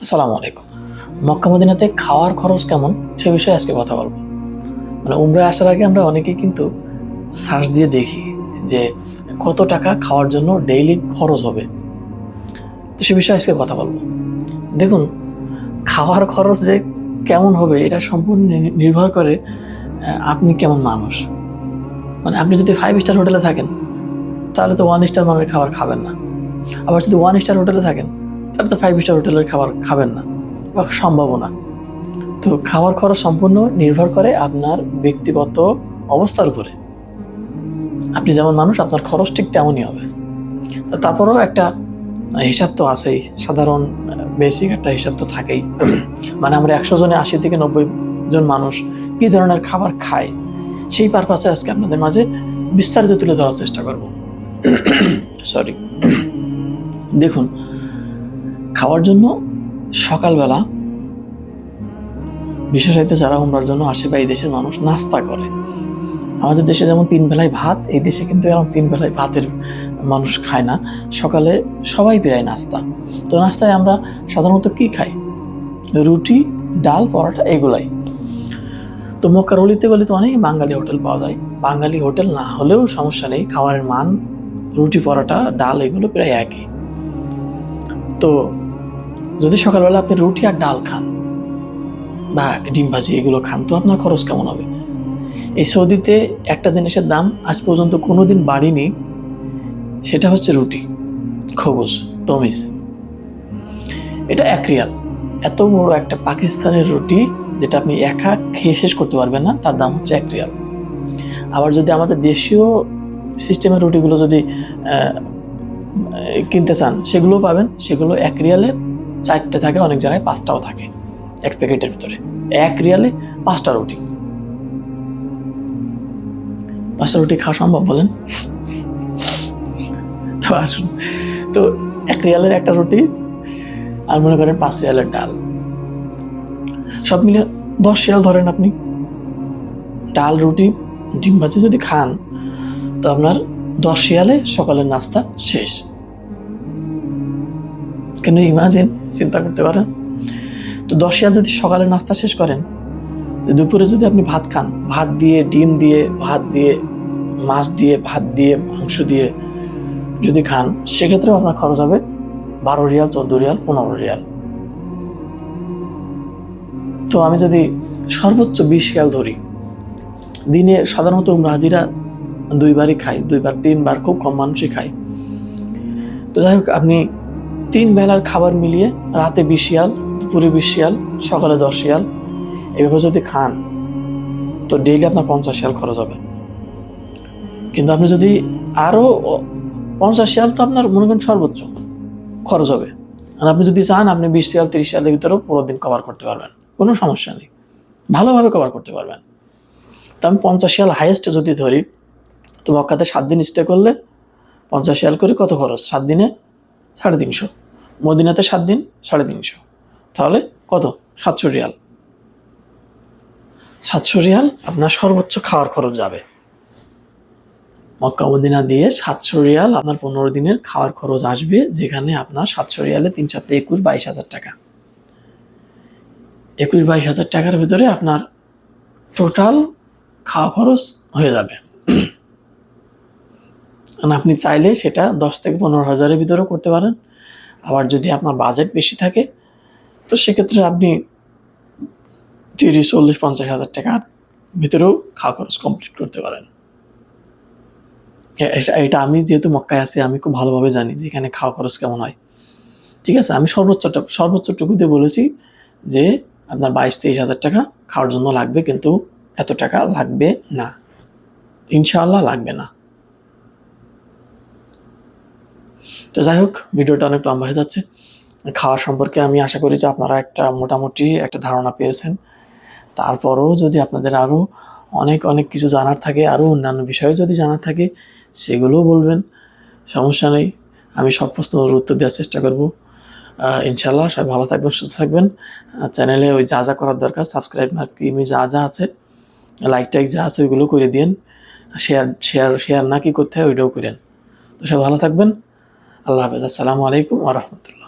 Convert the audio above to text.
আসসালামু আলাইকুম। মক্কা মদিনাতে খাওয়ার খরচ কেমন সে বিষয়ে আজকে কথা বলবো। মানে উমরায় আসার আগে আমরা অনেকেই কিন্তু সার্চ দিয়ে দেখি যে কত টাকা খাওয়ার জন্য ডেইলি খরচ হবে। তো সে বিষয়ে আজকে কথা বলবো। দেখুন, খাওয়ার খরচ যে কেমন হবে এটা সম্পূর্ণ নির্ভর করে আপনি কেমন মানুষ। মানে আপনি যদি 5 স্টার হোটেলে থাকেন তাহলে তো 1 স্টার মানের খাবার খাবেন না। আবার যদি 1 স্টার হোটেলে থাকেন তাহলে তো 5 স্টার হোটেলের খাবার খাবেন না বা সম্ভবও না। তো খাওয়ার খরচ সম্পূর্ণ নির্ভর করে আপনার ব্যক্তিগত অবস্থার উপরে। আপনি যেমন মানুষ আপনার খরচ ঠিক তেমনই হবে। তো তারপরেও একটা হিসাব তো আছেই, সাধারণ বেসিক একটা হিসাব তো থাকেই। মানে আমরা 100 জনে 80 থেকে 90 জন মানুষ কী ধরনের খাবার খায় সেই পারপাসে আজকে আপনাদের মাঝে বিস্তারিত তুলে ধরার চেষ্টা করব। সরি। দেখুন, খাওয়ার জন্য সকালবেলা বিশেষত যারা উমরার জন্য আসে বা এই দেশের মানুষ নাস্তা করে। আমাদের দেশে যেমন 3 বেলায় ভাত, এই দেশে কিন্তু এরকম 3 বেলায় ভাতের মানুষ খায় না। সকালে সবাই প্রায় নাস্তা। তো নাস্তায় আমরা সাধারণত কি খাই? রুটি, ডাল, পরোটা এগুলাই। তো মক্কার অলিতে গলিতে অনেক বাঙালি হোটেল পাওয়া যায়। বাঙালি হোটেল না হলেও সমস্যা নেই, খাবারের মান রুটি, পরোটা, ডাল এগুলো প্রায় একই। তো যদি সকালবেলা আপনি রুটি আর ডাল খান বা ডিম ভাজি এগুলো খান, তো আপনার খরচ কেমন হবে? এই সৌদিতে একটা জিনিসের দাম আজ পর্যন্ত কোনোদিন বাড়েনি, সেটা হচ্ছে রুটি, খবুজ, তমিজ। এটা 1 রিয়াল। এত বড় একটা পাকিস্তানের রুটি যেটা আপনি একা খেয়ে শেষ করতে পারবেন না, তার দাম হচ্ছে 1 রিয়াল। আবার যদি আমাদের দেশীয় সিস্টেমের রুটিগুলো যদি কিনতে চান সেগুলোও পাবেন। সেগুলো 1 রিয়ালে 4টে থাকে, অনেক জায়গায় 5টাও থাকে এক প্যাকেটের ভিতরে। 1 রিয়ালে 5টা রুটি। 5টা রুটি খাওয়া সম্ভব বলেন? তো আসুন, তো 1 রিয়ালের একটা রুটি আর মনে করেন 5 রিয়ালের ডাল, সব মিলে 10 রিয়াল ধরেন আপনি। ডাল, রুটি, ডিম ভাজি যদি খান তো আপনার 10 রিয়ালে সকালের নাস্তা শেষ। কেন ইমাজিন, চিন্তা করতে পারেন। তো 10 রিয়াল যদি সকালের নাস্তা শেষ করেন, দুপুরে যদি আপনি ভাত খান, ভাত দিয়ে ডিম দিয়ে ভাত দিয়ে মাছ দিয়ে ভাত দিয়ে মাংস দিয়ে যদি খান, সেক্ষেত্রেও আপনার খরচ হবে 12 রিয়াল, 14 রিয়াল, 15 রিয়াল। তো আমি যদি সর্বোচ্চ 20 রিয়াল ধরি, দিনে সাধারণত হাজিরা 2 বারই খাই, 2 বার 3 বার, খুব কম মানুষই খায়। তো যাই হোক, আপনি 3 বেলার খাবার মিলিয়ে রাতে 20 রিয়াল, দুপুরে 20 রিয়াল, সকালে 10 রিয়াল এভাবে যদি খান তো ডেইলি আপনার 50 রিয়াল খরচ হবে। কিন্তু আপনি যদি আরও 50 রিয়াল তো আপনার মনে করেন সর্বোচ্চ খরচ হবে। আর আপনি যদি চান আপনি 20 রিয়াল 30 রিয়ালের ভিতরেও পুরো দিন কভার করতে পারবেন, কোনো সমস্যা নেই, ভালোভাবে কভার করতে পারবেন। তো আমি 50 রিয়াল হাইয়েস্ট যদি ধরি, তো মক্কাতে 7 দিন স্টে করলে 50 রিয়াল করে কত খরচ? 7 দিনে 350। মদিনাতে 7 দিন 350, তাহলে কত? 700 রিয়াল। 700 রিয়াল আপনার সর্বোচ্চ খাওয়ার খরচ যাবে। মক্কা মদিনা দিয়ে 700 রিয়াল আপনার 15 দিনের খাওয়ার খরচ আসবে, যেখানে আপনার 700 রিয়ালে 3 7 21 22,000 টাকা। 21-22 হাজার টাকার ভিতরে আপনার টোটাল খাওয়া খরচ হয়ে যাবে। আপনি চাইলে সেটা 10 থেকে 15 হাজারের ভিতরেও করতে পারেন। আবার যদি আপনার বাজেট বেশি থাকে তো সেক্ষেত্রে আপনি 30, 40, 50 হাজার টাকার ভিতরেও খাওয়া খরচ কমপ্লিট করতে পারেন। এটা আমি যেহেতু মক্কায় আছি, আমি খুব ভালোভাবে জানি যে এখানে খাওয়া খরচ কেমন হয়। ঠিক আছে, আমি সর্বোচ্চটুকু দিয়ে বলেছি যে আপনার 22-23 হাজার টাকা খাওয়ার জন্য লাগবে, কিন্তু এত টাকা লাগবে না, ইনশাআল্লাহ লাগবে না। তো যাই হোক, ভিডিওটা অনেক লম্বা হয়ে যাচ্ছে। খাওয়া সম্পর্কে আমি আশা করি যে আপনারা একটা মোটামুটি একটা ধারণা পেয়েছেন। তারপরেও যদি আপনাদের আরও অনেক অনেক কিছু জানার থাকে, আরও অন্যান্য বিষয়ে যদি জানার থাকে সেগুলোও বলবেন, সমস্যা নেই। আমি সব প্রশ্নের উত্তর দেওয়ার চেষ্টা করব। ইনশাআল্লাহ সবাই ভালো থাকবেন, সুস্থ থাকবেন। চ্যানেলে ওই যা যা করার দরকার, সাবস্ক্রাইব মার্কিমি যা যা আছে, লাইক টাইক যা আছে ওইগুলো করে দিন। শেয়ার না কি করতে হয় ওইটাও করেন। তো সবাই ভালো থাকবেন। আল্লাহ হাফেজ। আসসালামু আলাইকুম ওয়া রাহমাতুল্লাহ।